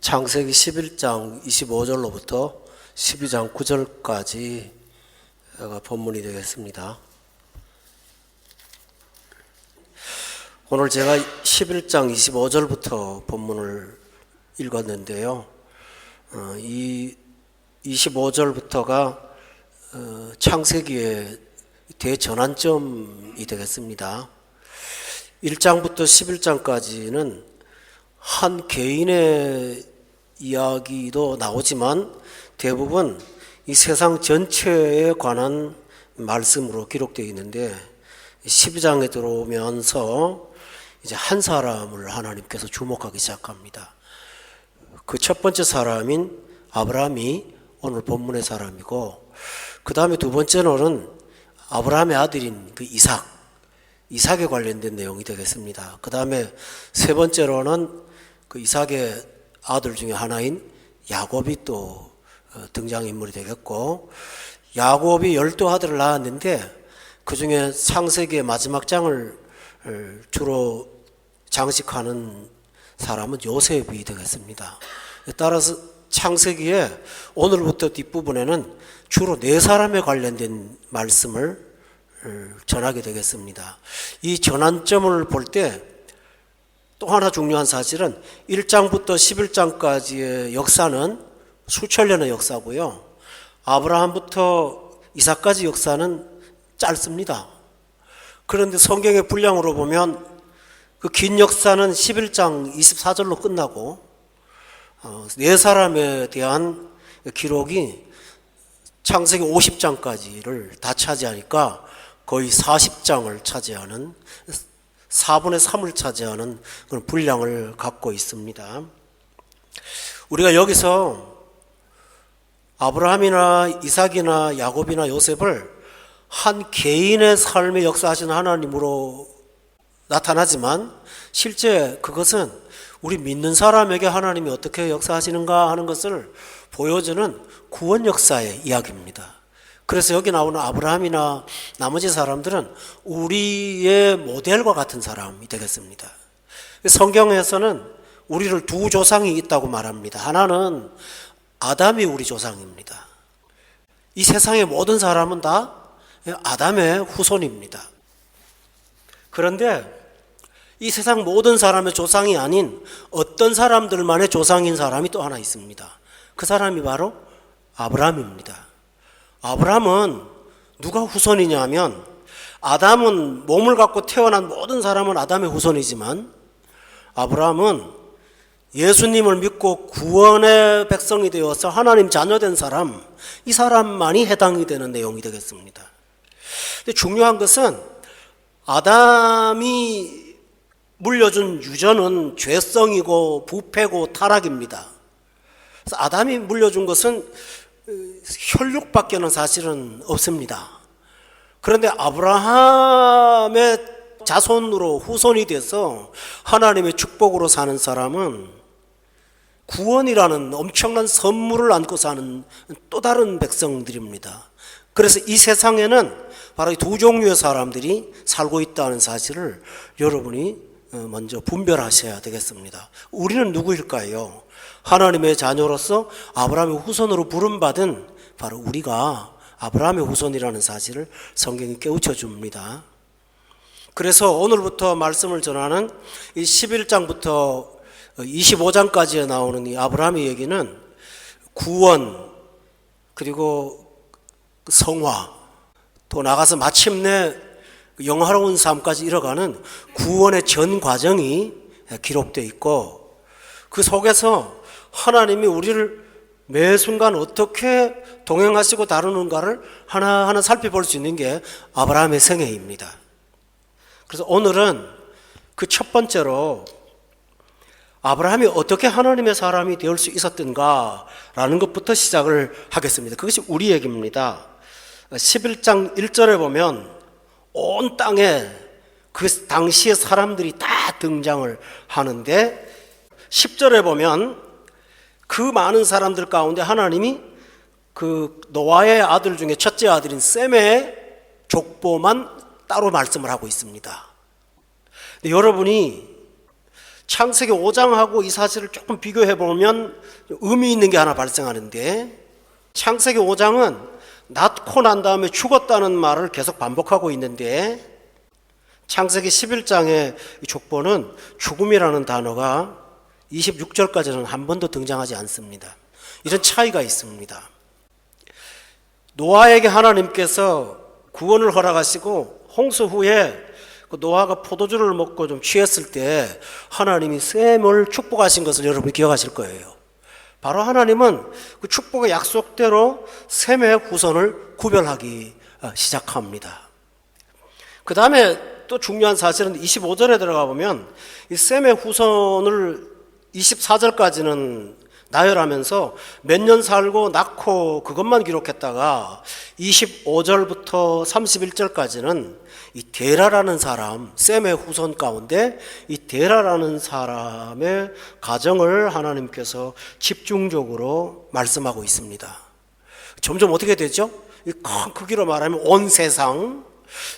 창세기 11장 25절로부터 12장 9절까지가 본문이 되겠습니다. 오늘 제가 11장 25절부터 본문을 읽었는데요. 이 25절부터가 창세기의 대전환점이 되겠습니다. 1장부터 11장까지는 한 개인의 이야기도 나오지만 대부분 이 세상 전체에 관한 말씀으로 기록되어 있는데 12장에 들어오면서 이제 한 사람을 하나님께서 주목하기 시작합니다. 그 첫 번째 사람인 아브라함이 오늘 본문의 사람이고, 그 다음에 두 번째로는 아브라함의 아들인 그 이삭에 관련된 내용이 되겠습니다. 그 다음에 세 번째로는 그 이삭의 아들 중에 하나인 야곱이 또 등장인물이 되겠고, 야곱이 12아들을 낳았는데 그 중에 창세기의 마지막 장을 주로 장식하는 사람은 요셉이 되겠습니다. 따라서 창세기에 오늘부터 뒷부분에는 주로 네 사람에 관련된 말씀을 전하게 되겠습니다. 이 전환점을 볼 때 또 하나 중요한 사실은 1장부터 11장까지의 역사는 수천 년의 역사고요. 아브라함부터 이삭까지 역사는 짧습니다. 그런데 성경의 분량으로 보면 그 긴 역사는 11장 24절로 끝나고 네 사람에 대한 기록이 창세기 50장까지를 다 차지하니까 거의 40장을 차지하는 4분의 3을 차지하는 그런 분량을 갖고 있습니다. 우리가 여기서 아브라함이나 이삭이나 야곱이나 요셉을 한 개인의 삶에 역사하시는 하나님으로 나타나지만 실제 그것은 우리 믿는 사람에게 하나님이 어떻게 역사하시는가 하는 것을 보여주는 구원 역사의 이야기입니다. 그래서 여기 나오는 아브라함이나 나머지 사람들은 우리의 모델과 같은 사람이 되겠습니다. 성경에서는 우리를 두 조상이 있다고 말합니다. 하나는 아담이 우리 조상입니다. 이 세상의 모든 사람은 다 아담의 후손입니다. 그런데 이 세상 모든 사람의 조상이 아닌 어떤 사람들만의 조상인 사람이 또 하나 있습니다. 그 사람이 바로 아브라함입니다. 아브라함은 누가 후손이냐 하면, 아담은 몸을 갖고 태어난 모든 사람은 아담의 후손이지만 아브라함은 예수님을 믿고 구원의 백성이 되어서 하나님 자녀된 사람, 이 사람만이 해당이 되는 내용이 되겠습니다. 근데 중요한 것은 아담이 물려준 유전은 죄성이고 부패고 타락입니다. 그래서 아담이 물려준 것은 혈육밖에는 사실은 없습니다. 그런데 아브라함의 자손으로 후손이 돼서 하나님의 축복으로 사는 사람은 구원이라는 엄청난 선물을 안고 사는 또 다른 백성들입니다. 그래서 이 세상에는 바로 이 두 종류의 사람들이 살고 있다는 사실을 여러분이 먼저 분별하셔야 되겠습니다. 우리는 누구일까요? 하나님의 자녀로서 아브라함의 후손으로 부름받은 바로 우리가 아브라함의 후손이라는 사실을 성경이 깨우쳐 줍니다. 그래서 오늘부터 말씀을 전하는 이 11장부터 25장까지에 나오는 이 아브라함의 얘기는 구원, 그리고 성화, 또 나가서 마침내 영화로운 삶까지 이뤄가는 구원의 전 과정이 기록되어 있고, 그 속에서 하나님이 우리를 매 순간 어떻게 동행하시고 다루는가를 하나하나 살펴볼 수 있는 게 아브라함의 생애입니다. 그래서 오늘은 그 첫 번째로 아브라함이 어떻게 하나님의 사람이 될 수 있었던가라는 것부터 시작을 하겠습니다. 그것이 우리 얘기입니다. 11장 1절에 보면 온 땅에 그 당시의 사람들이 다 등장을 하는데, 10절에 보면 그 많은 사람들 가운데 하나님이 그 노아의 아들 중에 첫째 아들인 셈의 족보만 따로 말씀을 하고 있습니다. 여러분이 창세기 5장하고 이 사실을 조금 비교해 보면 의미 있는 게 하나 발생하는데, 창세기 5장은 낳고 난 다음에 죽었다는 말을 계속 반복하고 있는데, 창세기 11장의 족보는 죽음이라는 단어가 26절까지는 한 번도 등장하지 않습니다. 이런 차이가 있습니다. 노아에게 하나님께서 구원을 허락하시고 홍수 후에 노아가 포도주를 먹고 좀 취했을 때 하나님이 셈을 축복하신 것을 여러분이 기억하실 거예요. 바로 하나님은 그 축복의 약속대로 셈의 후손을 구별하기 시작합니다. 그 다음에 또 중요한 사실은 25절에 들어가 보면 이 셈의 후손을 24절까지는 나열하면서 몇 년 살고 낳고 그것만 기록했다가 25절부터 31절까지는 이 데라라는 사람, 셈의 후손 가운데 이 데라라는 사람의 가정을 하나님께서 집중적으로 말씀하고 있습니다. 점점 어떻게 되죠? 큰 크기로 말하면 온 세상,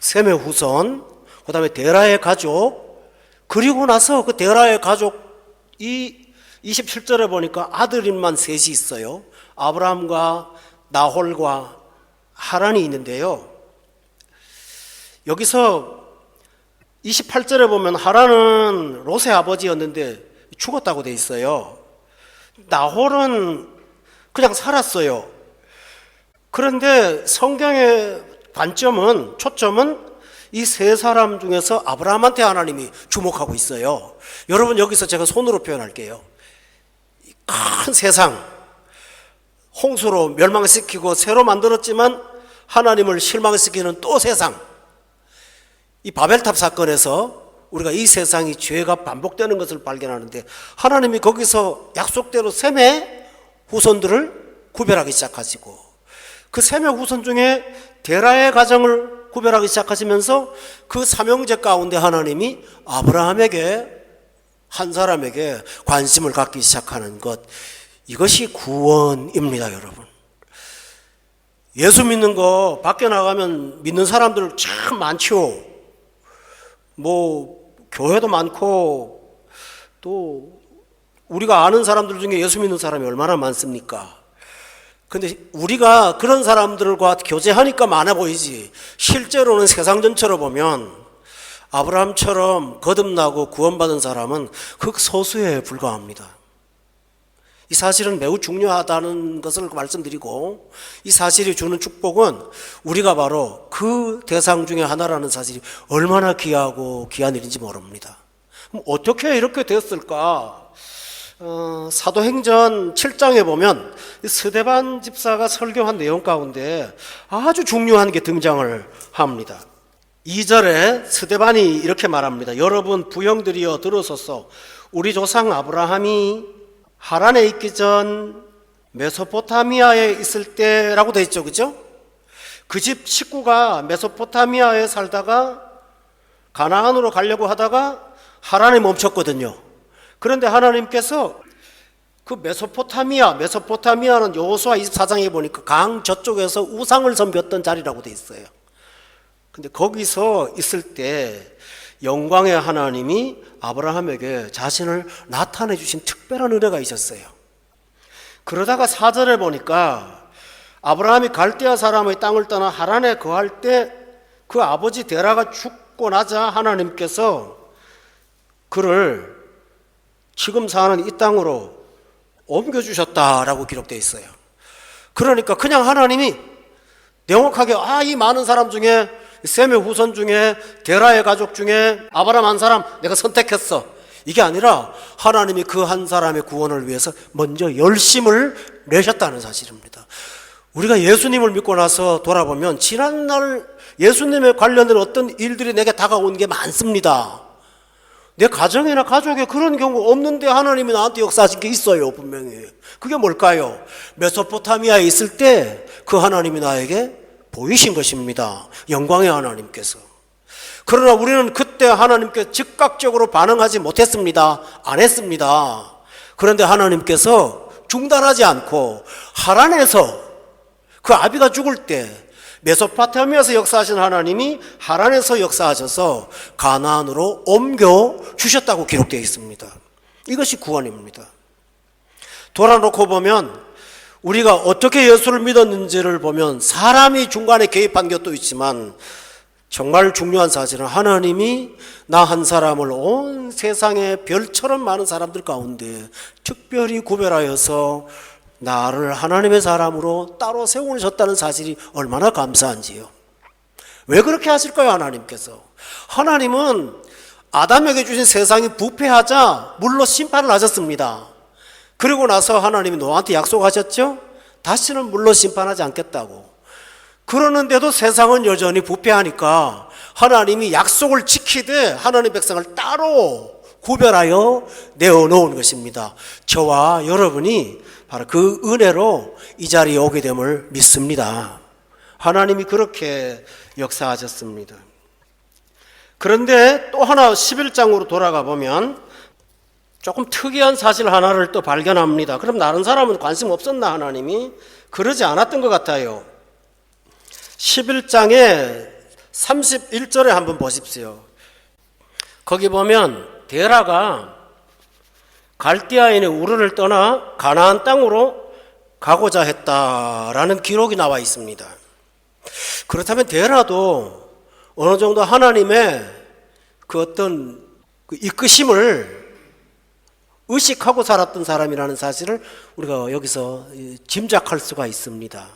셈의 후손, 그 다음에 데라의 가족, 그리고 나서 그 데라의 가족이 27절에 보니까 아들인만 셋이 있어요. 아브라함과 나홀과 하란이 있는데요. 여기서 28절에 보면 하란은 롯의 아버지였는데 죽었다고 돼 있어요. 나홀은 그냥 살았어요. 그런데 성경의 초점은 이 세 사람 중에서 아브라함한테 하나님이 주목하고 있어요. 여러분, 여기서 제가 손으로 표현할게요. 큰 세상, 홍수로 멸망시키고 새로 만들었지만 하나님을 실망시키는 또 세상, 이 바벨탑 사건에서 우리가 이 세상이 죄가 반복되는 것을 발견하는데 하나님이 거기서 약속대로 셈의 후손들을 구별하기 시작하시고, 그 셈의 후손 중에 데라의 가정을 구별하기 시작하시면서 그 삼형제 가운데 하나님이 아브라함에게, 한 사람에게 관심을 갖기 시작하는 것, 이것이 구원입니다. 여러분, 예수 믿는 거 밖에 나가면 믿는 사람들 참 많죠. 교회도 많고 또 우리가 아는 사람들 중에 예수 믿는 사람이 얼마나 많습니까? 근데 우리가 그런 사람들과 교제하니까 많아 보이지, 실제로는 세상 전체로 보면 아브라함처럼 거듭나고 구원받은 사람은 극소수에 불과합니다. 이 사실은 매우 중요하다는 것을 말씀드리고, 이 사실이 주는 축복은 우리가 바로 그 대상 중에 하나라는 사실이 얼마나 귀하고 귀한 일인지 모릅니다. 어떻게 이렇게 됐을까? 사도행전 7장에 보면 스데반 집사가 설교한 내용 가운데 아주 중요한 게 등장을 합니다. 2절에 스데반이 이렇게 말합니다. 여러분 부형들이여 들으소서. 우리 조상 아브라함이 하란에 있기 전 메소포타미아에 있을 때라고 돼 있죠, 그죠? 그 집 식구가 메소포타미아에 살다가 가나안으로 가려고 하다가 하란에 멈췄거든요. 그런데 하나님께서 그 메소포타미아는 여호수아 24장에 보니까 강 저쪽에서 우상을 섬겼던 자리라고 돼 있어요. 근데 거기서 있을 때 영광의 하나님이 아브라함에게 자신을 나타내 주신 특별한 은혜가 있었어요. 그러다가 4절에 보니까 아브라함이 갈대아 사람의 땅을 떠나 하란에 거할 때 그 아버지 데라가 죽고 나자 하나님께서 그를 지금 사는 이 땅으로 옮겨주셨다라고 기록되어 있어요. 그러니까 그냥 하나님이 명확하게 이 많은 사람 중에, 셈의 후손 중에, 데라의 가족 중에 아브라함 한 사람 내가 선택했어, 이게 아니라 하나님이 그 한 사람의 구원을 위해서 먼저 열심을 내셨다는 사실입니다. 우리가 예수님을 믿고 나서 돌아보면 지난날 예수님에 관련된 어떤 일들이 내게 다가온 게 많습니다. 내 가정이나 가족에 그런 경우 없는데 하나님이 나한테 역사하신 게 있어요, 분명히. 그게 뭘까요? 메소포타미아에 있을 때 그 하나님이 나에게 보이신 것입니다. 영광의 하나님께서. 그러나 우리는 그때 하나님께 즉각적으로 반응하지 못했습니다. 안 했습니다. 그런데 하나님께서 중단하지 않고 하란에서, 그 아비가 죽을 때 메소포타미아에서 역사하신 하나님이 하란에서 역사하셔서 가나안으로 옮겨 주셨다고 기록되어 있습니다. 이것이 구원입니다. 돌아놓고 보면 우리가 어떻게 예수를 믿었는지를 보면 사람이 중간에 개입한 것도 있지만 정말 중요한 사실은 하나님이 나 한 사람을 온 세상의 별처럼 많은 사람들 가운데 특별히 구별하여서 나를 하나님의 사람으로 따로 세우셨다는 사실이 얼마나 감사한지요. 왜 그렇게 하실까요? 하나님께서. 하나님은 아담에게 주신 세상이 부패하자 물로 심판을 하셨습니다. 그리고 나서 하나님이 노아한테 약속하셨죠? 다시는 물로 심판하지 않겠다고. 그러는데도 세상은 여전히 부패하니까 하나님이 약속을 지키되 하나님 백성을 따로 구별하여 내어놓은 것입니다. 저와 여러분이 바로 그 은혜로 이 자리에 오게 됨을 믿습니다. 하나님이 그렇게 역사하셨습니다. 그런데 또 하나 11장으로 돌아가 보면 조금 특이한 사실 하나를 또 발견합니다. 그럼 다른 사람은 관심 없었나 하나님이? 그러지 않았던 것 같아요. 11장에 31절에 한번 보십시오. 거기 보면 데라가 갈대아인의 우르를 떠나 가나안 땅으로 가고자 했다라는 기록이 나와 있습니다. 그렇다면 데라도 어느 정도 하나님의 그 어떤 그 이끄심을 의식하고 살았던 사람이라는 사실을 우리가 여기서 짐작할 수가 있습니다.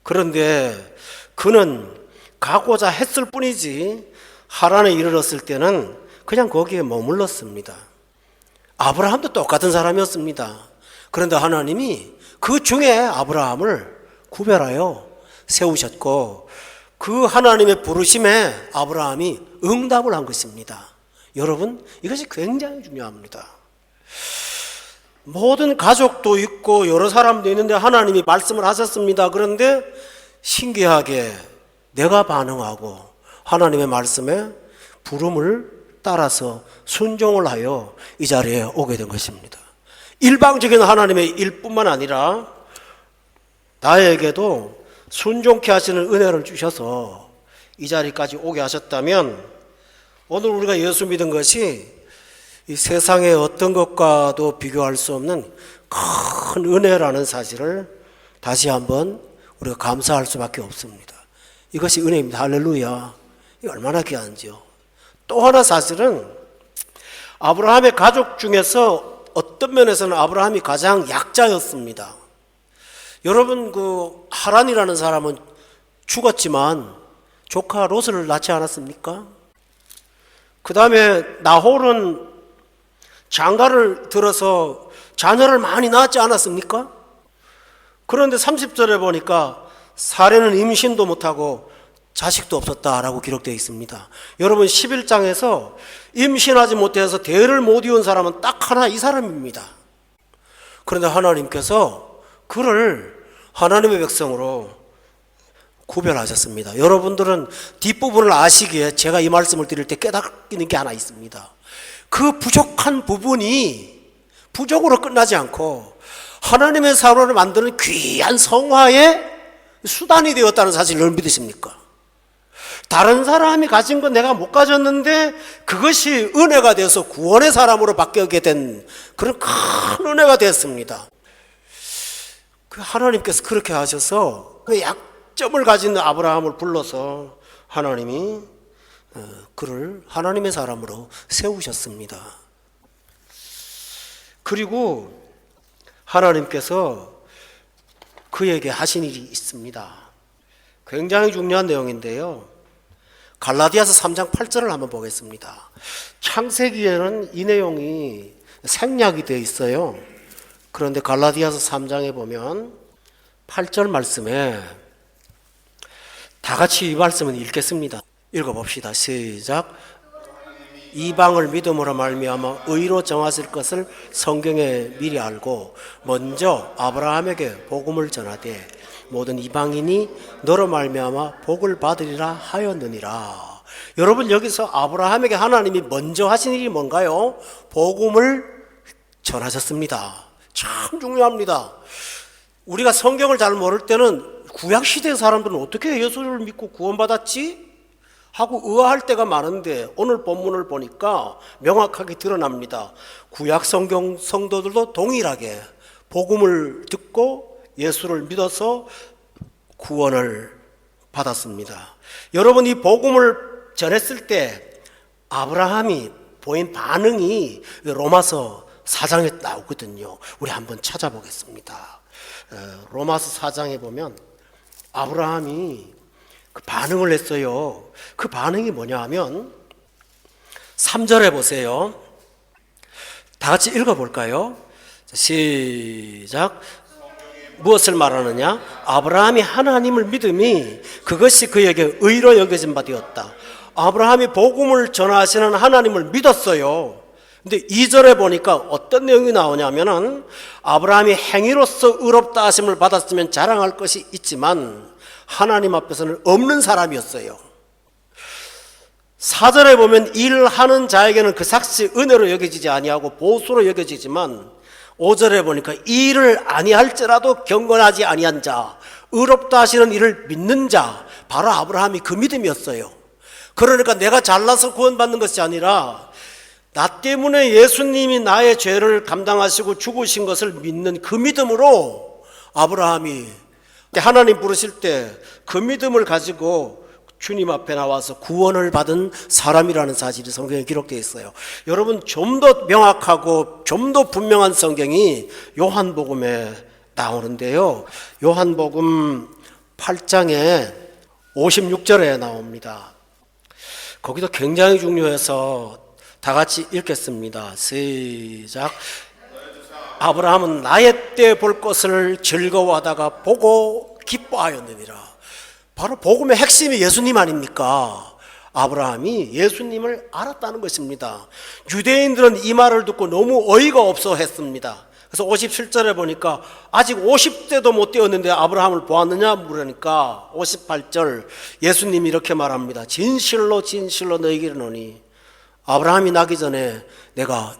그런데 그는 가고자 했을 뿐이지 하란에 이르렀을 때는 그냥 거기에 머물렀습니다. 아브라함도 똑같은 사람이었습니다. 그런데 하나님이 그 중에 아브라함을 구별하여 세우셨고 그 하나님의 부르심에 아브라함이 응답을 한 것입니다. 여러분, 이것이 굉장히 중요합니다. 모든 가족도 있고 여러 사람도 있는데 하나님이 말씀을 하셨습니다. 그런데 신기하게 내가 반응하고 하나님의 말씀에 부름을 따라서 순종을 하여 이 자리에 오게 된 것입니다. 일방적인 하나님의 일뿐만 아니라 나에게도 순종케 하시는 은혜를 주셔서 이 자리까지 오게 하셨다면 오늘 우리가 예수 믿은 것이 이 세상의 어떤 것과도 비교할 수 없는 큰 은혜라는 사실을 다시 한번 우리가 감사할 수밖에 없습니다. 이것이 은혜입니다. 할렐루야. 이게 얼마나 귀한지요. 또 하나 사실은 아브라함의 가족 중에서 어떤 면에서는 아브라함이 가장 약자였습니다. 여러분, 그 하란이라는 사람은 죽었지만 조카 롯을 낳지 않았습니까? 그 다음에 나홀은 장가를 들어서 자녀를 많이 낳았지 않았습니까? 그런데 30절에 보니까 사례는 임신도 못하고 자식도 없었다라고 기록되어 있습니다. 여러분, 11장에서 임신하지 못해서 대를 못 이룬 사람은 딱 하나, 이 사람입니다. 그런데 하나님께서 그를 하나님의 백성으로 구별하셨습니다. 여러분들은 뒷부분을 아시기에 제가 이 말씀을 드릴 때 깨닫는 게 하나 있습니다. 그 부족한 부분이 부족으로 끝나지 않고 하나님의 사람을 만드는 귀한 성화의 수단이 되었다는 사실을 믿으십니까? 다른 사람이 가진 건 내가 못 가졌는데 그것이 은혜가 돼서 구원의 사람으로 바뀌게 된 그런 큰 은혜가 되었습니다. 그 하나님께서 그렇게 하셔서 그 약점을 가진 아브라함을 불러서 하나님이 그를 하나님의 사람으로 세우셨습니다. 그리고 하나님께서 그에게 하신 일이 있습니다. 굉장히 중요한 내용인데요. 갈라디아서 3장 8절을 한번 보겠습니다. 창세기에는 이 내용이 생략이 되어 있어요. 그런데 갈라디아서 3장에 보면 8절 말씀에 다 같이 이 말씀을 읽겠습니다. 읽어봅시다. 시작. 이방을 믿음으로 말미암아 의로 정하실 것을 성경에 미리 알고 먼저 아브라함에게 복음을 전하되 모든 이방인이 너로 말미암아 복을 받으리라 하였느니라. 여러분, 여기서 아브라함에게 하나님이 먼저 하신 일이 뭔가요? 복음을 전하셨습니다. 참 중요합니다. 우리가 성경을 잘 모를 때는 구약 시대 사람들은 어떻게 예수를 믿고 구원받았지? 하고 의아할 때가 많은데 오늘 본문을 보니까 명확하게 드러납니다. 구약 성경 성도들도 동일하게 복음을 듣고 예수를 믿어서 구원을 받았습니다. 여러분, 이 복음을 전했을 때 아브라함이 보인 반응이 로마서 4장에 나오거든요. 우리 한번 찾아보겠습니다. 로마서 4장에 보면 아브라함이 그 반응을 했어요. 그 반응이 뭐냐 하면 3절에 보세요. 다 같이 읽어볼까요? 시작. 무엇을 말하느냐? 아브라함이 하나님을 믿음이 그것이 그에게 의로 여겨진 바 되었다. 아브라함이 복음을 전하시는 하나님을 믿었어요. 근데 2절에 보니까 어떤 내용이 나오냐면은 아브라함이 행위로서 의롭다 하심을 받았으면 자랑할 것이 있지만 하나님 앞에서는 없는 사람이었어요. 4절에 보면 일하는 자에게는 그 삭시 은혜로 여겨지지 아니하고 보수로 여겨지지만 5절에 보니까 일을 아니할지라도 경건하지 아니한 자, 의롭다 하시는 이를 믿는 자, 바로 아브라함이 그 믿음이었어요. 그러니까 내가 잘나서 구원받는 것이 아니라 나 때문에 예수님이 나의 죄를 감당하시고 죽으신 것을 믿는 그 믿음으로 아브라함이 하나님 부르실 때 그 믿음을 가지고 주님 앞에 나와서 구원을 받은 사람이라는 사실이 성경에 기록되어 있어요. 여러분, 좀 더 명확하고 좀 더 분명한 성경이 요한복음에 나오는데요. 요한복음 8장에 56절에 나옵니다. 거기도 굉장히 중요해서 다 같이 읽겠습니다. 시작. 아브라함은 나의 때 볼 것을 즐거워하다가 보고 기뻐하였느니라. 바로 복음의 핵심이 예수님 아닙니까? 아브라함이 예수님을 알았다는 것입니다. 유대인들은 이 말을 듣고 너무 어이가 없어 했습니다. 그래서 57절에 보니까 아직 50대도 못 되었는데 아브라함을 보았느냐 물으니까 58절 예수님이 이렇게 말합니다. 진실로 진실로 너희에게 이르노니 아브라함이 나기 전에 내가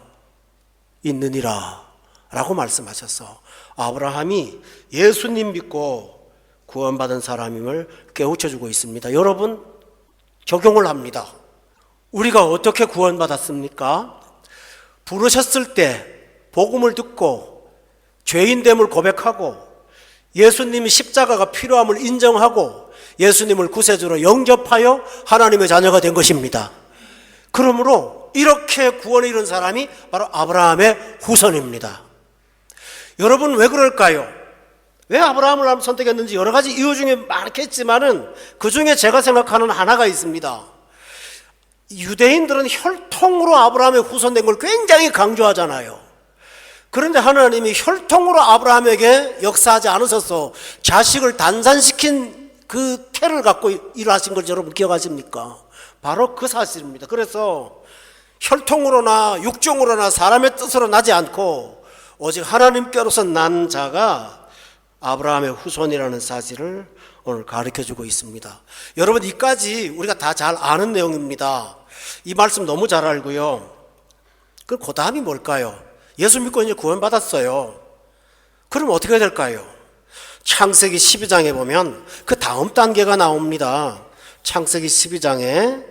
있느니라 라고 말씀하셔서 아브라함이 예수님 믿고 구원받은 사람임을 깨우쳐주고 있습니다. 여러분, 적용을 합니다. 우리가 어떻게 구원받았습니까? 부르셨을 때 복음을 듣고 죄인됨을 고백하고 예수님이 십자가가 필요함을 인정하고 예수님을 구세주로 영접하여 하나님의 자녀가 된 것입니다. 그러므로 이렇게 구원을 이룬 사람이 바로 아브라함의 후손입니다. 여러분, 왜 그럴까요? 왜 아브라함을 선택했는지 여러 가지 이유 중에 많겠지만은 그 중에 제가 생각하는 하나가 있습니다. 유대인들은 혈통으로 아브라함의 후손된 걸 굉장히 강조하잖아요. 그런데 하나님이 혈통으로 아브라함에게 역사하지 않으셔서 자식을 단산시킨 그 태를 갖고 일하신 걸 여러분 기억하십니까? 바로 그 사실입니다. 그래서 혈통으로나 육종으로나 사람의 뜻으로 나지 않고 오직 하나님께로서 난 자가 아브라함의 후손이라는 사실을 오늘 가르쳐주고 있습니다. 여러분, 이까지 우리가 다 잘 아는 내용입니다. 이 말씀 너무 잘 알고요. 그 다음이 뭘까요? 예수 믿고 이제 구원받았어요. 그럼 어떻게 될까요? 창세기 12장에 보면 그 다음 단계가 나옵니다. 창세기 12장에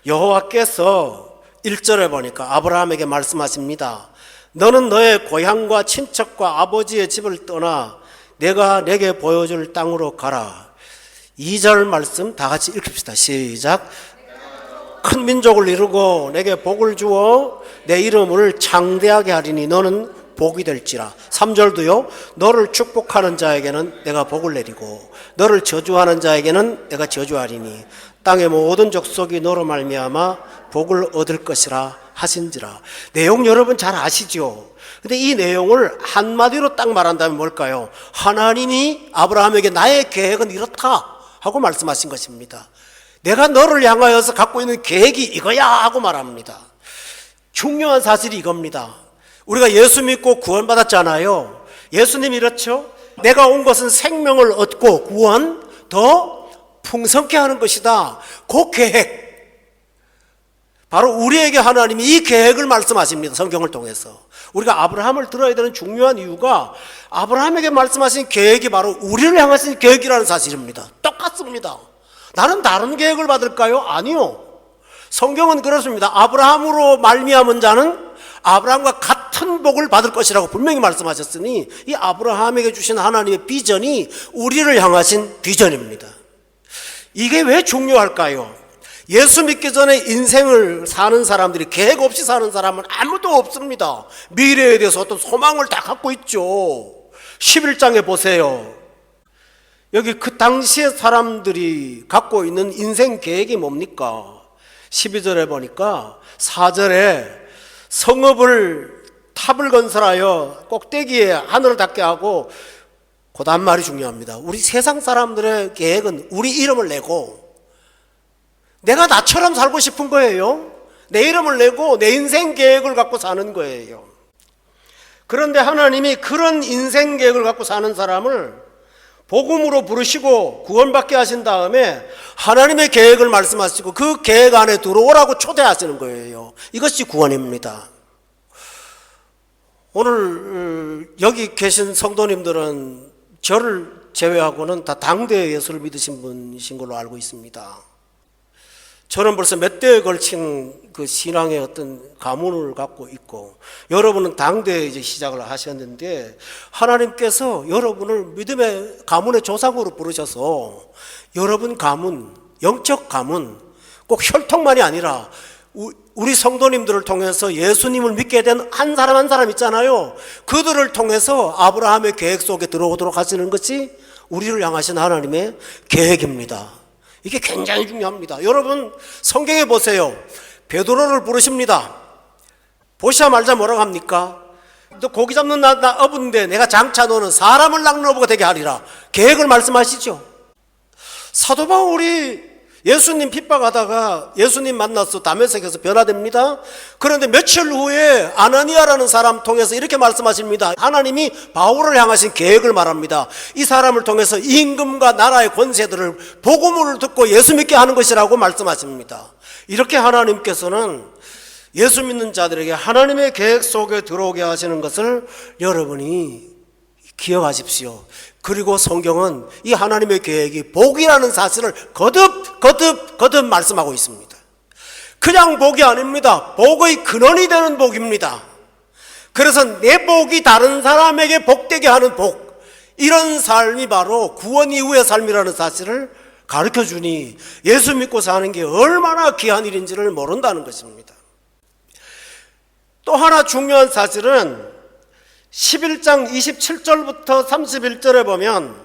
여호와께서 1절에 보니까 아브라함에게 말씀하십니다. 너는 너의 고향과 친척과 아버지의 집을 떠나 내가 내게 보여줄 땅으로 가라. 2절 말씀 다 같이 읽읍시다. 시작. 큰 민족을 이루고 내게 복을 주어 내 이름을 장대하게 하리니 너는 복이 될지라. 3절도요. 너를 축복하는 자에게는 내가 복을 내리고 너를 저주하는 자에게는 내가 저주하리니 땅의 모든 족속이 너로 말미암아 복을 얻을 것이라 하신지라. 내용 여러분 잘 아시죠? 근데 이 내용을 한마디로 딱 말한다면 뭘까요? 하나님이 아브라함에게 나의 계획은 이렇다 하고 말씀하신 것입니다. 내가 너를 향하여서 갖고 있는 계획이 이거야 하고 말합니다. 중요한 사실이 이겁니다. 우리가 예수 믿고 구원받았잖아요. 예수님이 이렇죠. 내가 온 것은 생명을 얻고 구원 더 풍성케 하는 것이다. 그 계획, 바로 우리에게 하나님이 이 계획을 말씀하십니다. 성경을 통해서. 우리가 아브라함을 들어야 되는 중요한 이유가 아브라함에게 말씀하신 계획이 바로 우리를 향하신 계획이라는 사실입니다. 똑같습니다. 나는 다른 계획을 받을까요? 아니요. 성경은 그렇습니다. 아브라함으로 말미암은 자는 아브라함과 같은 복을 받을 것이라고 분명히 말씀하셨으니 이 아브라함에게 주신 하나님의 비전이 우리를 향하신 비전입니다. 이게 왜 중요할까요? 예수 믿기 전에 인생을 사는 사람들이 계획 없이 사는 사람은 아무도 없습니다. 미래에 대해서 어떤 소망을 다 갖고 있죠. 11장에 보세요. 여기 그 당시의 사람들이 갖고 있는 인생 계획이 뭡니까? 12절에 보니까 4절에 성읍을 탑을 건설하여 꼭대기에 하늘을 닿게 하고, 그 다음 말이 중요합니다. 우리 세상 사람들의 계획은 우리 이름을 내고 내가 나처럼 살고 싶은 거예요. 내 이름을 내고 내 인생 계획을 갖고 사는 거예요. 그런데 하나님이 그런 인생 계획을 갖고 사는 사람을 복음으로 부르시고 구원받게 하신 다음에 하나님의 계획을 말씀하시고 그 계획 안에 들어오라고 초대하시는 거예요. 이것이 구원입니다. 오늘 여기 계신 성도님들은 저를 제외하고는 다 당대 예수를 믿으신 분이신 걸로 알고 있습니다. 저는 벌써 몇 대에 걸친 그 신앙의 어떤 가문을 갖고 있고, 여러분은 당대에 이제 시작을 하셨는데 하나님께서 여러분을 믿음의 가문의 조상으로 부르셔서 여러분 가문, 영적 가문, 꼭 혈통만이 아니라 우리 성도님들을 통해서 예수님을 믿게 된 한 사람 한 사람 있잖아요. 그들을 통해서 아브라함의 계획 속에 들어오도록 하시는 것이 우리를 향하신 하나님의 계획입니다. 이게 굉장히 중요합니다. 여러분 성경에 보세요. 베드로를 부르십니다. 보시자마자 뭐라고 합니까? 너 고기 잡는 나 어부인데 내가 장차 너는 사람을 낚는 어부가 되게 하리라. 계획을 말씀하시죠. 사도 바울이 예수님 핍박하다가 예수님 만나서 다메섹에서 변화됩니다. 그런데 며칠 후에 아나니아라는 사람 통해서 이렇게 말씀하십니다. 하나님이 바울을 향하신 계획을 말합니다. 이 사람을 통해서 임금과 나라의 권세들을 복음을 듣고 예수 믿게 하는 것이라고 말씀하십니다. 이렇게 하나님께서는 예수 믿는 자들에게 하나님의 계획 속에 들어오게 하시는 것을 여러분이 기억하십시오. 그리고 성경은 이 하나님의 계획이 복이라는 사실을 거듭 말씀하고 있습니다. 그냥 복이 아닙니다. 복의 근원이 되는 복입니다. 그래서 내 복이 다른 사람에게 복되게 하는 복, 이런 삶이 바로 구원 이후의 삶이라는 사실을 가르쳐주니 예수 믿고 사는 게 얼마나 귀한 일인지를 모른다는 것입니다. 또 하나 중요한 사실은 11장 27절부터 31절에 보면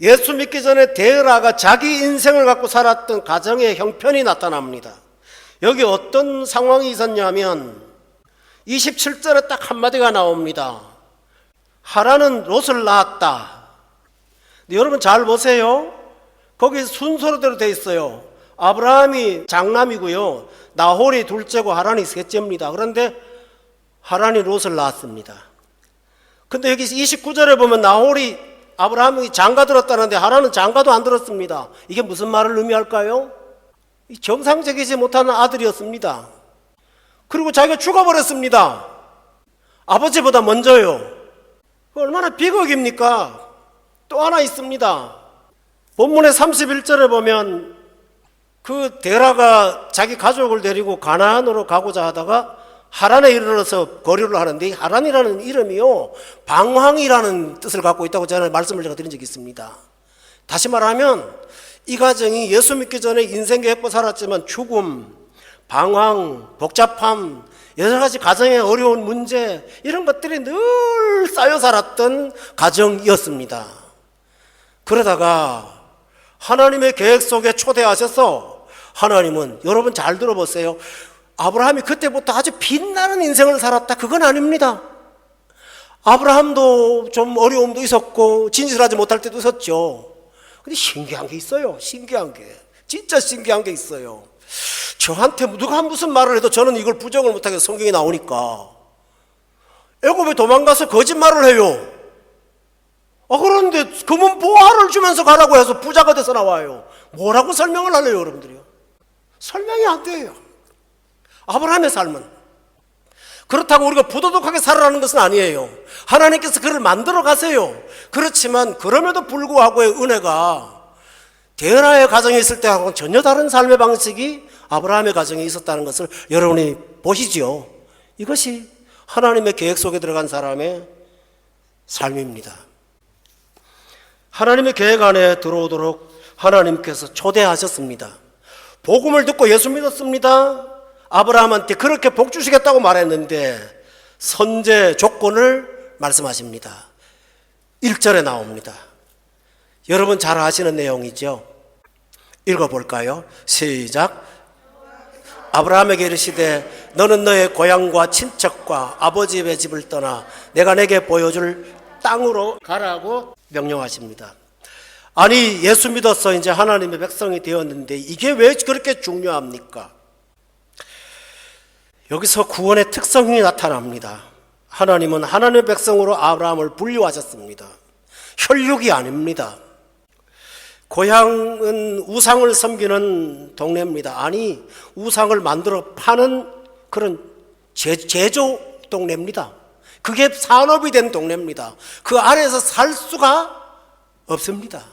예수 믿기 전에 데라가 자기 인생을 갖고 살았던 가정의 형편이 나타납니다. 여기 어떤 상황이 있었냐면 27절에 딱 한마디가 나옵니다. 하란은 롯을 낳았다. 근데 여러분 잘 보세요. 거기 순서대로 돼 있어요. 아브라함이 장남이고요, 나홀이 둘째고 하란이 셋째입니다. 그런데 하란이 롯을 낳았습니다. 근데 여기 29절에 보면 나홀이 아브라함이 장가 들었다는데 하란은 장가도 안 들었습니다. 이게 무슨 말을 의미할까요? 정상적이지 못한 아들이었습니다. 그리고 자기가 죽어버렸습니다. 아버지보다 먼저요. 얼마나 비극입니까? 또 하나 있습니다. 본문의 31절에 보면 그 데라가 자기 가족을 데리고 가나안으로 가고자 하다가 하란에 이르러서 거류를 하는데, 하란이라는 이름이요 방황이라는 뜻을 갖고 있다고 제가 말씀을 드린 적이 있습니다. 다시 말하면 이 가정이 예수 믿기 전에 인생 계획과 살았지만 죽음, 방황, 복잡함, 여러 가지 가정의 어려운 문제, 이런 것들이 늘 쌓여 살았던 가정이었습니다. 그러다가 하나님의 계획 속에 초대하셔서 하나님은, 여러분 잘 들어보세요, 아브라함이 그때부터 아주 빛나는 인생을 살았다, 그건 아닙니다. 아브라함도 좀 어려움도 있었고 진실하지 못할 때도 있었죠. 근데 신기한 게 있어요. 신기한 게, 진짜 신기한 게 있어요. 저한테 누가 무슨 말을 해도 저는 이걸 부정을 못하게 성경에 나오니까 애굽에 도망가서 거짓말을 해요. 그런데 금은 보화를 주면서 가라고 해서 부자가 돼서 나와요. 뭐라고 설명을 하려요, 여러분들이요? 설명이 안 돼요. 아브라함의 삶은. 그렇다고 우리가 부도덕하게 살아라는 것은 아니에요. 하나님께서 그를 만들어 가세요. 그렇지만 그럼에도 불구하고의 은혜가 데라의 가정에 있을 때하고 전혀 다른 삶의 방식이 아브라함의 가정에 있었다는 것을 여러분이 보시지요. 이것이 하나님의 계획 속에 들어간 사람의 삶입니다. 하나님의 계획 안에 들어오도록 하나님께서 초대하셨습니다. 복음을 듣고 예수 믿었습니다. 아브라함한테 그렇게 복 주시겠다고 말했는데 선제 조건을 말씀하십니다. 1절에 나옵니다. 여러분 잘 아시는 내용이죠. 읽어볼까요? 시작. 아브라함에게 이르시되 너는 너의 고향과 친척과 아버지의 집을 떠나 내가 내게 보여줄 땅으로 가라고 명령하십니다. 아니 예수 믿어서 이제 하나님의 백성이 되었는데 이게 왜 그렇게 중요합니까? 여기서 구원의 특성이 나타납니다. 하나님은 하나님의 백성으로 아브라함을 분류하셨습니다. 혈육이 아닙니다. 고향은 우상을 섬기는 동네입니다. 아니 우상을 만들어 파는 그런 제조 동네입니다. 그게 산업이 된 동네입니다. 그 안에서 살 수가 없습니다.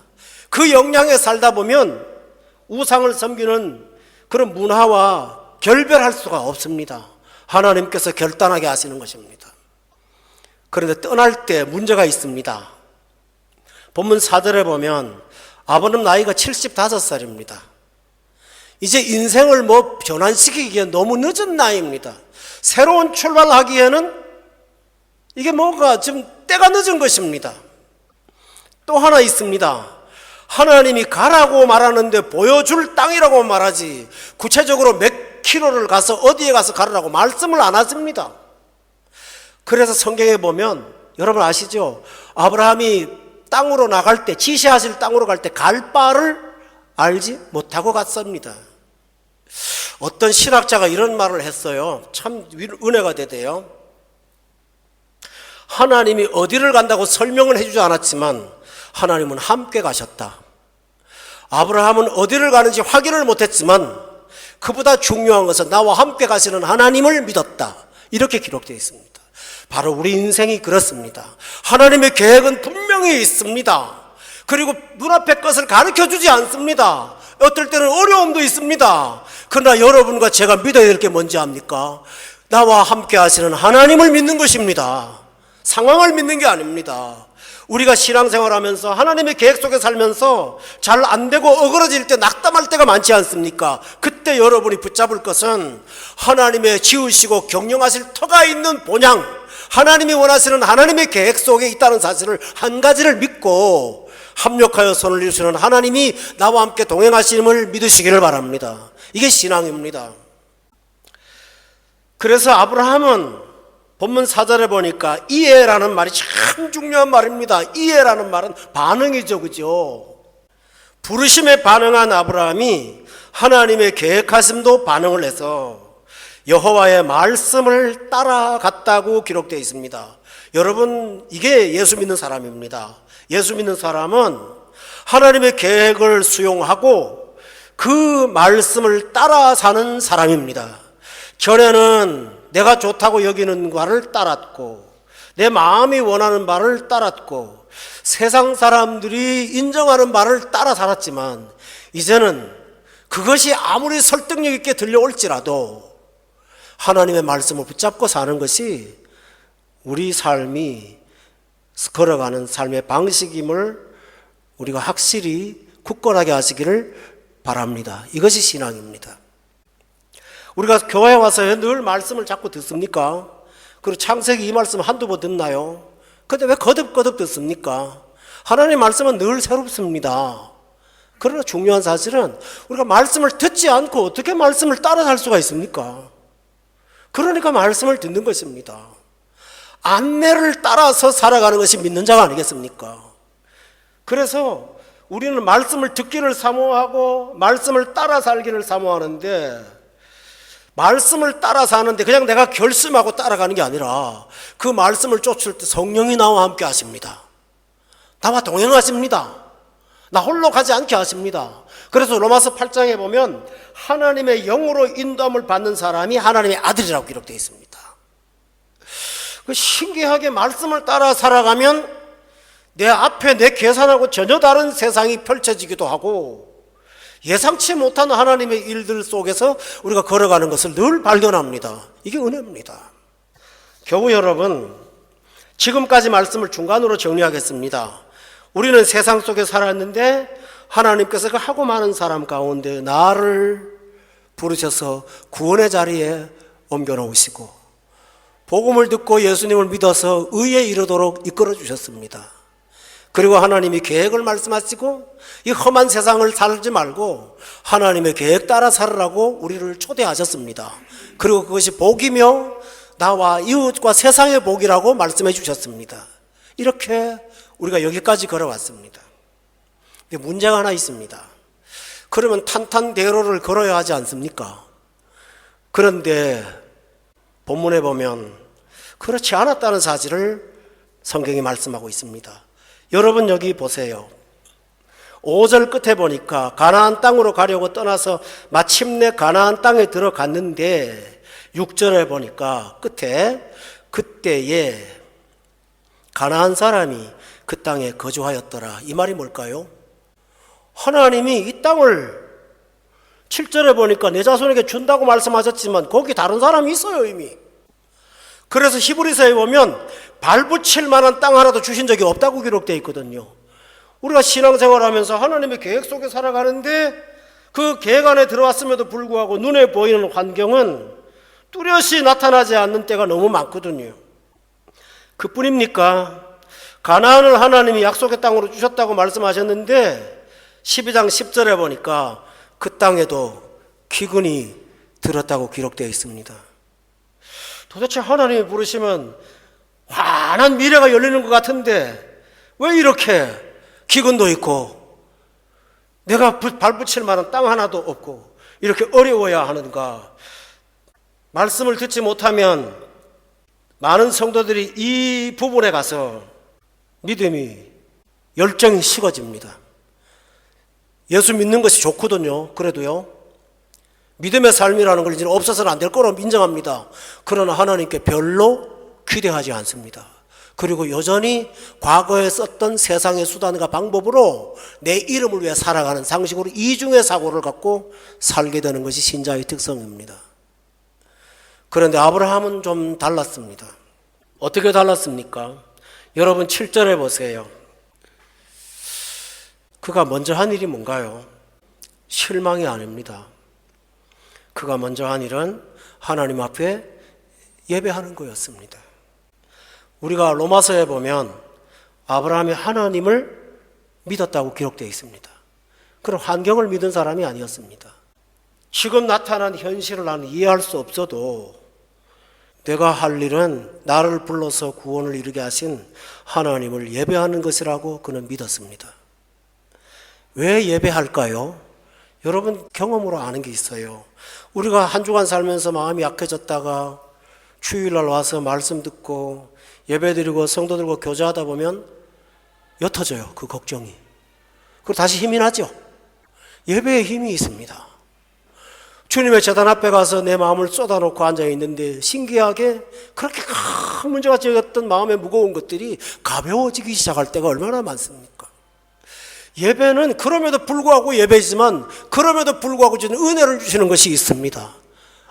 그 영향에 살다 보면 우상을 섬기는 그런 문화와 결별할 수가 없습니다. 하나님께서 결단하게 하시는 것입니다. 그런데 떠날 때 문제가 있습니다. 본문 4절에 보면 아버님 나이가 75살입니다. 이제 인생을 변환시키기에 너무 늦은 나이입니다. 새로운 출발하기에는 이게 지금 때가 늦은 것입니다. 또 하나 있습니다. 하나님이 가라고 말하는데 보여줄 땅이라고 말하지 구체적으로 몇 킬로를 가서 어디에 가서 가라고 말씀을 안 하십니다. 그래서 성경에 보면 여러분 아시죠? 아브라함이 땅으로 나갈 때 지시하실 땅으로 갈 때 갈 바를 알지 못하고 갔습니다. 어떤 신학자가 이런 말을 했어요. 참 은혜가 되대요. 하나님이 어디를 간다고 설명을 해주지 않았지만 하나님은 함께 가셨다. 아브라함은 어디를 가는지 확인을 못했지만 그보다 중요한 것은 나와 함께 가시는 하나님을 믿었다. 이렇게 기록되어 있습니다. 바로 우리 인생이 그렇습니다. 하나님의 계획은 분명히 있습니다. 그리고 눈앞의 것을 가르쳐주지 않습니다. 어떨 때는 어려움도 있습니다. 그러나 여러분과 제가 믿어야 될 게 뭔지 압니까? 나와 함께 하시는 하나님을 믿는 것입니다. 상황을 믿는 게 아닙니다. 우리가 신앙생활하면서 하나님의 계획 속에 살면서 잘 안 되고 어그러질 때 낙담할 때가 많지 않습니까? 그때 여러분이 붙잡을 것은 하나님의 지으시고 경영하실 터가 있는 본향, 하나님이 원하시는 하나님의 계획 속에 있다는 사실을 한 가지를 믿고 합력하여 손을 이루시는 하나님이 나와 함께 동행하심을 믿으시기를 바랍니다. 이게 신앙입니다. 그래서 아브라함은 본문 4절에 보니까 이해라는 말이 참 중요한 말입니다. 이해라는 말은 반응이죠, 그죠? 부르심에 반응한 아브라함이 하나님의 계획하심도 반응을 해서 여호와의 말씀을 따라갔다고 기록되어 있습니다. 여러분, 이게 예수 믿는 사람입니다. 예수 믿는 사람은 하나님의 계획을 수용하고 그 말씀을 따라 사는 사람입니다. 전에는 내가 좋다고 여기는 바를 따랐고 내 마음이 원하는 바를 따랐고 세상 사람들이 인정하는 바를 따라 살았지만 이제는 그것이 아무리 설득력 있게 들려올지라도 하나님의 말씀을 붙잡고 사는 것이 우리 삶이 걸어가는 삶의 방식임을 우리가 확실히 굳건하게 하시기를 바랍니다. 이것이 신앙입니다. 우리가 교회에 와서 늘 말씀을 자꾸 듣습니까? 그리고 창세기 이 말씀 한두 번 듣나요? 근데 왜 거듭거듭 듣습니까? 하나님의 말씀은 늘 새롭습니다. 그러나 중요한 사실은 우리가 말씀을 듣지 않고 어떻게 말씀을 따라 살 수가 있습니까? 그러니까 말씀을 듣는 것입니다. 안내를 따라서 살아가는 것이 믿는 자가 아니겠습니까? 그래서 우리는 말씀을 듣기를 사모하고 말씀을 따라 살기를 사모하는데 말씀을 따라 사는데 그냥 내가 결심하고 따라가는 게 아니라 그 말씀을 쫓을 때 성령이 나와 함께 하십니다. 나와 동행하십니다. 나 홀로 가지 않게 하십니다. 그래서 로마서 8장에 보면 하나님의 영으로 인도함을 받는 사람이 하나님의 아들이라고 기록되어 있습니다. 신기하게 말씀을 따라 살아가면 내 앞에 내 계산하고 전혀 다른 세상이 펼쳐지기도 하고 예상치 못한 하나님의 일들 속에서 우리가 걸어가는 것을 늘 발견합니다. 이게 은혜입니다. 교우 여러분, 지금까지 말씀을 중간으로 정리하겠습니다. 우리는 세상 속에 살았는데 하나님께서 그 하고 많은 사람 가운데 나를 부르셔서 구원의 자리에 옮겨놓으시고 복음을 듣고 예수님을 믿어서 의에 이르도록 이끌어 주셨습니다. 그리고 하나님이 계획을 말씀하시고 이 험한 세상을 살지 말고 하나님의 계획 따라 살으라고 우리를 초대하셨습니다. 그리고 그것이 복이며 나와 이웃과 세상의 복이라고 말씀해 주셨습니다. 이렇게 우리가 여기까지 걸어왔습니다. 근데 문제가 하나 있습니다. 그러면 탄탄대로를 걸어야 하지 않습니까? 그런데 본문에 보면 그렇지 않았다는 사실을 성경이 말씀하고 있습니다. 여러분 여기 보세요. 5절 끝에 보니까 가나안 땅으로 가려고 떠나서 마침내 가나안 땅에 들어갔는데 6절에 보니까 끝에 그때에 가나안 사람이 그 땅에 거주하였더라. 이 말이 뭘까요? 하나님이 이 땅을 7절에 보니까 내 자손에게 준다고 말씀하셨지만 거기 다른 사람이 있어요 이미. 그래서 히브리서에 보면 발붙일 만한 땅 하나도 주신 적이 없다고 기록되어 있거든요. 우리가 신앙생활하면서 하나님의 계획 속에 살아가는데 그 계획 안에 들어왔음에도 불구하고 눈에 보이는 환경은 뚜렷이 나타나지 않는 때가 너무 많거든요. 그뿐입니까? 가나안을 하나님이 약속의 땅으로 주셨다고 말씀하셨는데 12장 10절에 보니까 그 땅에도 기근이 들었다고 기록되어 있습니다. 도대체 하나님이 부르시면 환한 미래가 열리는 것 같은데 왜 이렇게 기근도 있고 내가 발붙일 만한 땅 하나도 없고 이렇게 어려워야 하는가? 말씀을 듣지 못하면 많은 성도들이 이 부분에 가서 믿음이 열정이 식어집니다. 예수 믿는 것이 좋거든요. 그래도요. 믿음의 삶이라는 걸 이제 없어서는 안 될 거로 인정합니다. 그러나 하나님께 별로 기대하지 않습니다. 그리고 여전히 과거에 썼던 세상의 수단과 방법으로 내 이름을 위해 살아가는 상식으로 이중의 사고를 갖고 살게 되는 것이 신자의 특성입니다. 그런데 아브라함은 좀 달랐습니다. 어떻게 달랐습니까? 여러분 7절에 보세요. 그가 먼저 한 일이 뭔가요? 실망이 아닙니다. 그가 먼저 한 일은 하나님 앞에 예배하는 거였습니다. 우리가 로마서에 보면 아브라함이 하나님을 믿었다고 기록되어 있습니다. 그런 환경을 믿은 사람이 아니었습니다. 지금 나타난 현실을 나는 이해할 수 없어도 내가 할 일은 나를 불러서 구원을 이루게 하신 하나님을 예배하는 것이라고 그는 믿었습니다. 왜 예배할까요? 여러분 경험으로 아는 게 있어요. 우리가 한 주간 살면서 마음이 약해졌다가 주일날 와서 말씀 듣고 예배드리고 성도들과 교제하다 보면 옅어져요. 그 걱정이. 그리고 다시 힘이 나죠. 예배에 힘이 있습니다. 주님의 제단 앞에 가서 내 마음을 쏟아놓고 앉아있는데 신기하게 그렇게 큰 문제가 되었던 마음의 무거운 것들이 가벼워지기 시작할 때가 얼마나 많습니까? 예배는 그럼에도 불구하고 예배지만 그럼에도 불구하고 주는 은혜를 주시는 것이 있습니다.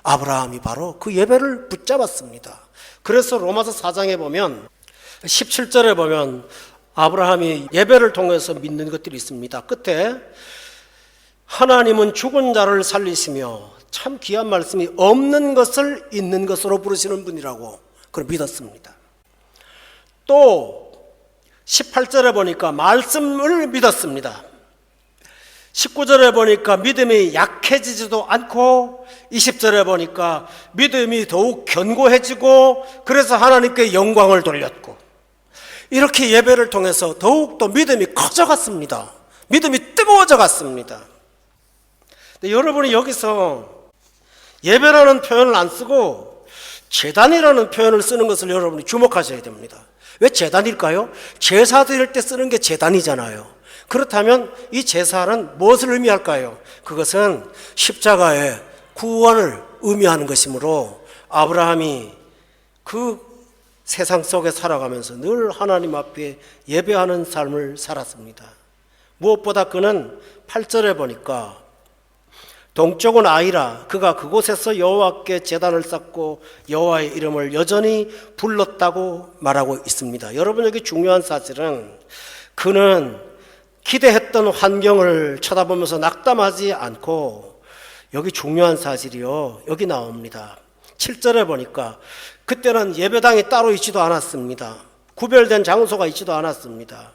아브라함이 바로 그 예배를 붙잡았습니다. 그래서 로마서 4장에 보면 17절에 보면 아브라함이 예배를 통해서 믿는 것들이 있습니다. 끝에 하나님은 죽은 자를 살리시며 참 귀한 말씀이 없는 것을 있는 것으로 부르시는 분이라고 그걸 믿었습니다. 또 18절에 보니까 말씀을 믿었습니다. 19절에 보니까 믿음이 약해지지도 않고 20절에 보니까 믿음이 더욱 견고해지고 그래서 하나님께 영광을 돌렸고 이렇게 예배를 통해서 더욱더 믿음이 커져갔습니다. 믿음이 뜨거워져 갔습니다. 근데 여러분이 여기서 예배라는 표현을 안 쓰고 제단이라는 표현을 쓰는 것을 여러분이 주목하셔야 됩니다. 왜 제단일까요? 제사 드릴 때 쓰는 게 제단이잖아요. 그렇다면 이 제사는 무엇을 의미할까요? 그것은 십자가의 구원을 의미하는 것이므로 아브라함이 그 세상 속에 살아가면서 늘 하나님 앞에 예배하는 삶을 살았습니다. 무엇보다 그는 8절에 보니까 동쪽은 아이라 그가 그곳에서 여호와께 제단을 쌓고 여호와의 이름을 여전히 불렀다고 말하고 있습니다. 여러분, 여기 중요한 사실은 그는 기대했던 환경을 쳐다보면서 낙담하지 않고, 여기 중요한 사실이요, 여기 나옵니다. 7절에 보니까 그때는 예배당이 따로 있지도 않았습니다. 구별된 장소가 있지도 않았습니다.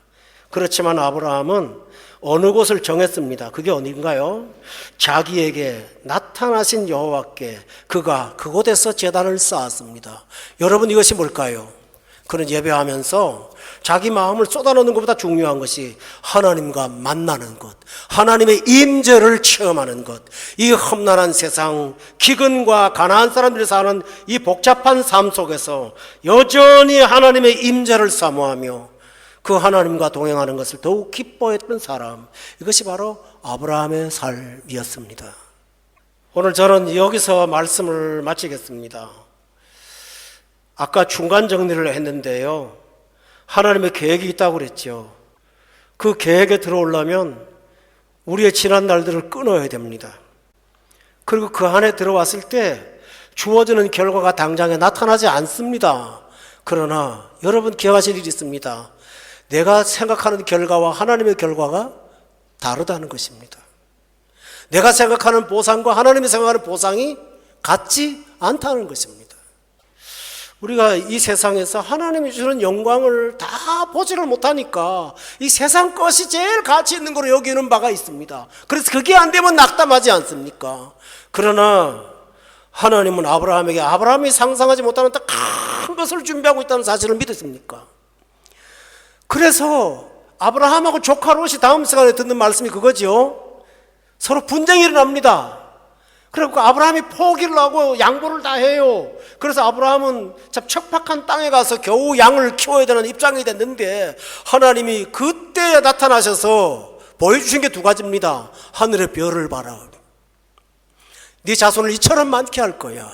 그렇지만 아브라함은 어느 곳을 정했습니다. 그게 어딘가요? 자기에게 나타나신 여호와께 그가 그곳에서 제단을 쌓았습니다. 여러분, 이것이 뭘까요? 그는 예배하면서 자기 마음을 쏟아놓는 것보다 중요한 것이 하나님과 만나는 것, 하나님의 임재를 체험하는 것. 이 험난한 세상, 기근과 가난한 사람들이 사는 이 복잡한 삶 속에서 여전히 하나님의 임재를 사모하며 그 하나님과 동행하는 것을 더욱 기뻐했던 사람, 이것이 바로 아브라함의 삶이었습니다. 오늘 저는 여기서 말씀을 마치겠습니다. 아까 중간 정리를 했는데요, 하나님의 계획이 있다고 그랬죠. 그 계획에 들어오려면 우리의 지난 날들을 끊어야 됩니다. 그리고 그 안에 들어왔을 때 주어지는 결과가 당장에 나타나지 않습니다. 그러나 여러분, 기억하실 일이 있습니다. 내가 생각하는 결과와 하나님의 결과가 다르다는 것입니다. 내가 생각하는 보상과 하나님이 생각하는 보상이 같지 않다는 것입니다. 우리가 이 세상에서 하나님이 주는 영광을 다 보지를 못하니까 이 세상 것이 제일 가치 있는 거로 여기는 바가 있습니다. 그래서 그게 안 되면 낙담하지 않습니까? 그러나 하나님은 아브라함이 상상하지 못하는 큰 것을 준비하고 있다는 사실을 믿었습니까? 그래서 아브라함하고 조카 롯이 다음 시간에 듣는 말씀이 그거죠. 서로 분쟁이 일어납니다. 그리고 아브라함이 포기를 하고 양보를 다 해요. 그래서 아브라함은 참 척박한 땅에 가서 겨우 양을 키워야 되는 입장이 됐는데, 하나님이 그때 나타나셔서 보여주신 게 두 가지입니다. 하늘의 별을 봐라. 네 자손을 이처럼 많게 할 거야.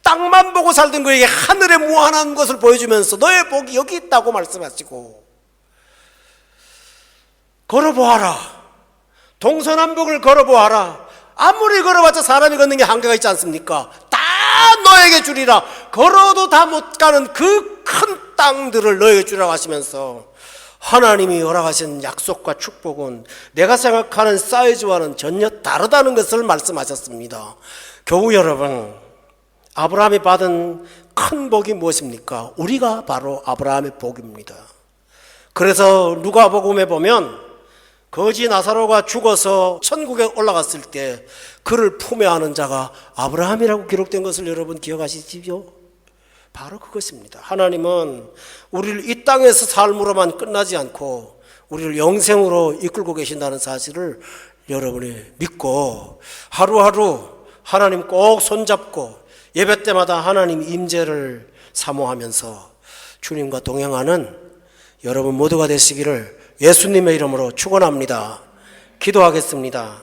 땅만 보고 살던 그에게 하늘의 무한한 것을 보여주면서 너의 복이 여기 있다고 말씀하시고, 걸어보아라. 동서남북을 걸어보아라. 아무리 걸어봤자 사람이 걷는 게 한계가 있지 않습니까? 다 너에게 주리라. 걸어도 다 못 가는 그 큰 땅들을 너에게 주라고 하시면서, 하나님이 허락하신 약속과 축복은 내가 생각하는 사이즈와는 전혀 다르다는 것을 말씀하셨습니다. 교우 여러분, 아브라함이 받은 큰 복이 무엇입니까? 우리가 바로 아브라함의 복입니다. 그래서 누가복음에 보면 거지 나사로가 죽어서 천국에 올라갔을 때 그를 품에 안은 자가 아브라함이라고 기록된 것을 여러분 기억하시지요? 바로 그것입니다. 하나님은 우리를 이 땅에서 삶으로만 끝나지 않고 우리를 영생으로 이끌고 계신다는 사실을 여러분이 믿고 하루하루 하나님 꼭 손잡고 예배 때마다 하나님 임재를 사모하면서 주님과 동행하는 여러분 모두가 되시기를 예수님의 이름으로 축원합니다. 기도하겠습니다.